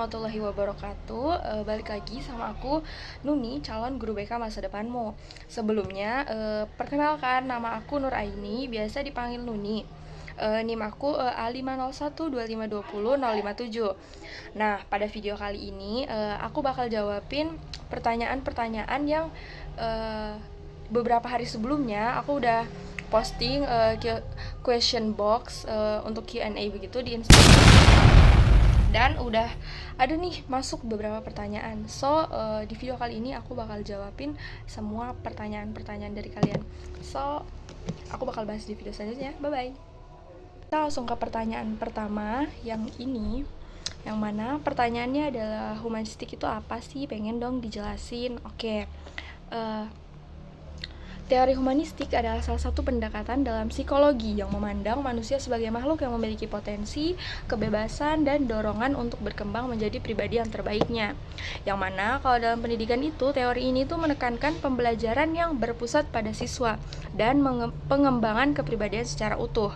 warahmatullahi wabarakatuh. Balik lagi sama aku, Nuni, calon guru BK masa depanmu. Sebelumnya, perkenalkan, nama aku Nur Aini, biasa dipanggil Nuni. NIM aku A50125200557. Nah, pada video kali ini aku bakal jawabin pertanyaan-pertanyaan yang beberapa hari sebelumnya aku udah posting question box untuk Q&A begitu di Instagram. Dan udah ada nih masuk beberapa pertanyaan. So, di video kali ini aku bakal jawabin semua pertanyaan-pertanyaan dari kalian. So, aku bakal bahas di video selanjutnya. Bye-bye. Kita langsung ke pertanyaan pertama yang ini. Yang mana pertanyaannya adalah humanistik itu apa sih? Pengen dong dijelasin. Oke. Teori humanistik adalah salah satu pendekatan dalam psikologi yang memandang manusia sebagai makhluk yang memiliki potensi, kebebasan, dan dorongan untuk berkembang menjadi pribadi yang terbaiknya. Yang mana kalau dalam pendidikan itu, teori ini tuh menekankan pembelajaran yang berpusat pada siswa dan pengembangan kepribadian secara utuh.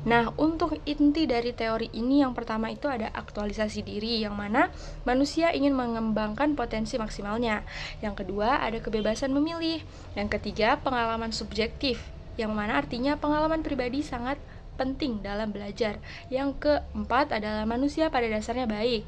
Nah, untuk inti dari teori ini yang pertama itu ada aktualisasi diri, yang mana manusia ingin mengembangkan potensi maksimalnya. Yang kedua ada kebebasan memilih. Yang ketiga pengalaman subjektif, yang mana artinya pengalaman pribadi sangat penting dalam belajar. Yang keempat adalah manusia pada dasarnya baik.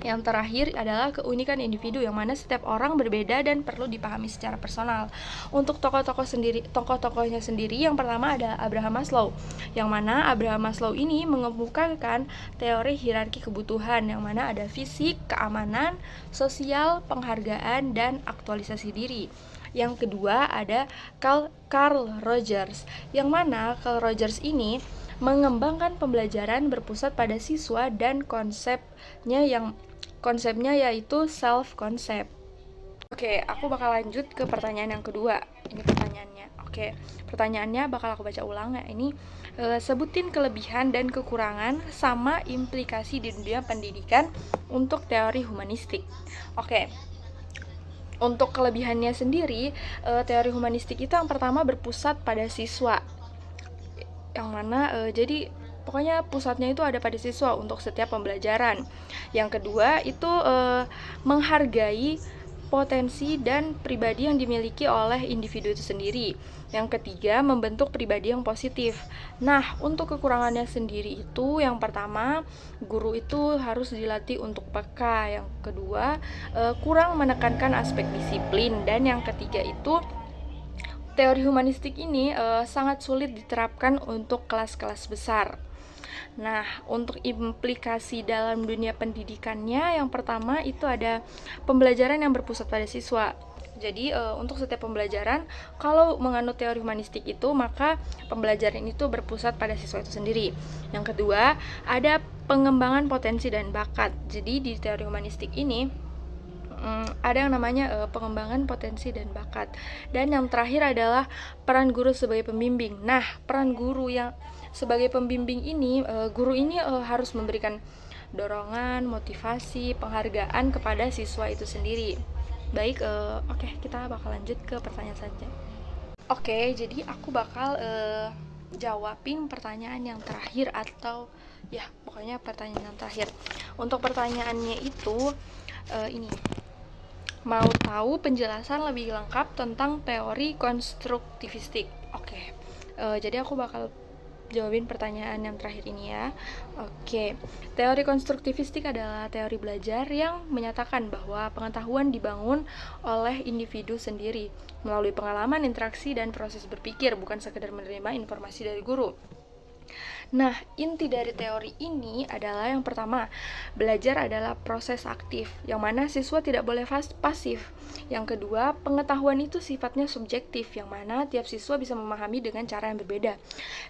Yang terakhir adalah keunikan individu, yang mana setiap orang berbeda dan perlu dipahami secara personal. Untuk tokoh-tokohnya sendiri, yang pertama adalah Abraham Maslow, yang mana Abraham Maslow ini mengemukakan teori hierarki kebutuhan, yang mana ada fisik, keamanan, sosial, penghargaan, dan aktualisasi diri. Yang kedua ada Carl Rogers, yang mana Carl Rogers ini mengembangkan pembelajaran berpusat pada siswa dan konsepnya yaitu self concept. Oke, aku bakal lanjut ke pertanyaan yang kedua. Ini pertanyaannya. Oke, pertanyaannya bakal aku baca ulang ya. Ini sebutin kelebihan dan kekurangan sama implikasi di dunia pendidikan untuk teori humanistik. Oke. Untuk kelebihannya sendiri, teori humanistik itu yang pertama berpusat pada siswa. Yang mana jadi pokoknya pusatnya itu ada pada siswa untuk setiap pembelajaran. Yang kedua itu menghargai potensi dan pribadi yang dimiliki oleh individu itu sendiri. Yang ketiga membentuk pribadi yang positif. Nah, untuk kekurangannya sendiri itu yang pertama guru itu harus dilatih untuk peka. Yang kedua kurang menekankan aspek disiplin. Dan yang ketiga itu teori humanistik ini sangat sulit diterapkan untuk kelas-kelas besar. Nah, untuk implikasi dalam dunia pendidikannya, yang pertama itu ada pembelajaran yang berpusat pada siswa. Jadi, untuk setiap pembelajaran, kalau menganut teori humanistik itu, maka pembelajaran itu berpusat pada siswa itu sendiri. Yang kedua, ada pengembangan potensi dan bakat. Jadi, di teori humanistik ini, ada yang namanya pengembangan potensi dan bakat. Dan yang terakhir adalah peran guru sebagai pembimbing. Nah, peran guru yang sebagai pembimbing ini, guru ini harus memberikan dorongan, motivasi, penghargaan kepada siswa itu sendiri. Baik, oke, kita bakal lanjut ke pertanyaan saja. Oke, jadi aku bakal jawabin pertanyaan yang terakhir, atau ya pokoknya pertanyaan yang terakhir. Untuk pertanyaannya itu ini, mau tahu penjelasan lebih lengkap tentang teori konstruktivistik. Oke, jadi aku bakal jawabin pertanyaan yang terakhir ini ya. Oke, teori konstruktivistik adalah teori belajar yang menyatakan bahwa pengetahuan dibangun oleh individu sendiri melalui pengalaman, interaksi, dan proses berpikir, bukan sekedar menerima informasi dari guru. Nah, inti dari teori ini adalah yang pertama, belajar adalah proses aktif, yang mana siswa tidak boleh pasif. Yang kedua, pengetahuan itu sifatnya subjektif, yang mana tiap siswa bisa memahami dengan cara yang berbeda.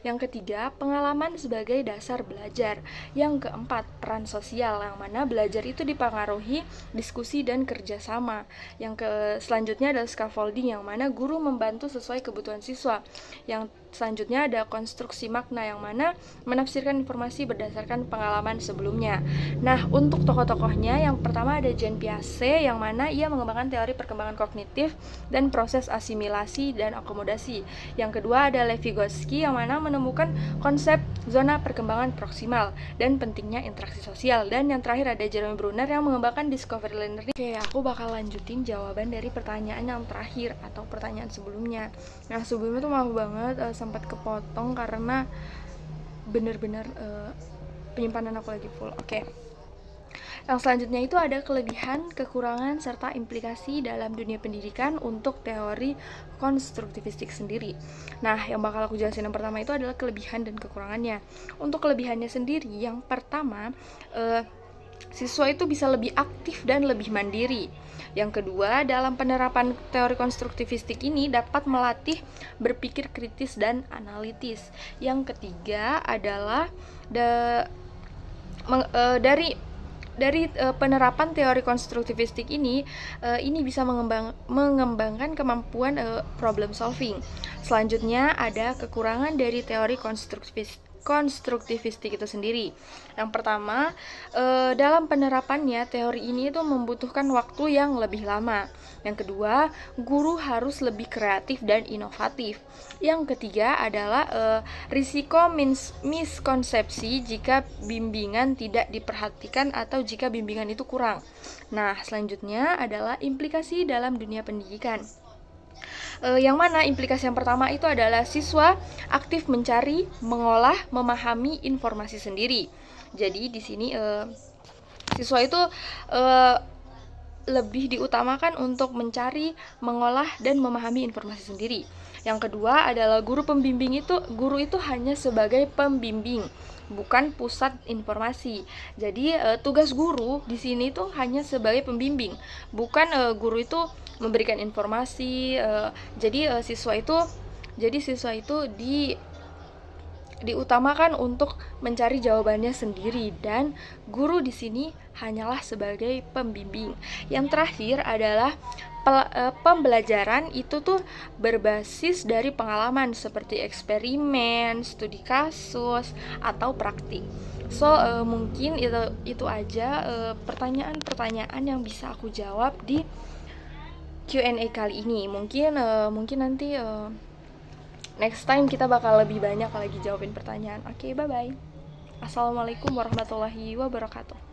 Yang ketiga, pengalaman sebagai dasar belajar. Yang keempat, peran sosial, yang mana belajar itu dipengaruhi diskusi dan kerjasama. Yang selanjutnya adalah scaffolding, yang mana guru membantu sesuai kebutuhan siswa. Yang selanjutnya ada konstruksi makna, yang mana menafsirkan informasi berdasarkan pengalaman sebelumnya. Nah, untuk tokoh-tokohnya yang pertama ada Jean Piaget yang mana ia mengembangkan teori perkembangan kognitif dan proses asimilasi dan akomodasi. Yang kedua ada Lev Vygotsky yang mana menemukan konsep zona perkembangan proksimal dan pentingnya interaksi sosial. Dan yang terakhir ada Jeremy Brunner yang mengembangkan discovery learning. Oke, aku bakal lanjutin jawaban dari pertanyaan yang terakhir atau pertanyaan sebelumnya. Nah, sebelumnya tuh maaf banget sempat kepotong karena bener-bener penyimpanan aku lagi full. Oke. Yang selanjutnya itu ada kelebihan, kekurangan, serta implikasi dalam dunia pendidikan untuk teori konstruktivistik sendiri. Nah, yang bakal aku jelasin yang pertama itu adalah kelebihan dan kekurangannya. Untuk kelebihannya sendiri, yang pertama, siswa itu bisa lebih aktif dan lebih mandiri. Yang kedua, dalam penerapan teori konstruktivistik ini dapat melatih berpikir kritis dan analitis. Yang ketiga adalah dari penerapan teori konstruktivistik ini bisa mengembangkan kemampuan problem solving. Selanjutnya ada kekurangan dari teori konstruktivistik itu sendiri. Yang pertama, dalam penerapannya teori ini itu membutuhkan waktu yang lebih lama. Yang kedua, guru harus lebih kreatif dan inovatif. Yang ketiga adalah risiko miskonsepsi jika bimbingan tidak diperhatikan atau jika bimbingan itu kurang. Nah, selanjutnya adalah implikasi dalam dunia pendidikan. Yang mana implikasi yang pertama itu adalah siswa aktif mencari, mengolah, memahami informasi sendiri. Jadi di sini siswa itu lebih diutamakan untuk mencari, mengolah, dan memahami informasi sendiri. Yang kedua adalah guru itu hanya sebagai pembimbing, bukan pusat informasi. Jadi tugas guru di sini tuh hanya sebagai pembimbing, bukan guru itu memberikan informasi. Jadi siswa itu diutamakan untuk mencari jawabannya sendiri dan guru di sini hanyalah sebagai pembimbing. Yang terakhir adalah pembelajaran itu tuh berbasis dari pengalaman seperti eksperimen, studi kasus, atau praktik. So mungkin itu aja pertanyaan-pertanyaan yang bisa aku jawab di Q&A kali ini. Mungkin nanti next time kita bakal lebih banyak lagi jawabin pertanyaan. Oke, bye-bye. Assalamualaikum warahmatullahi wabarakatuh.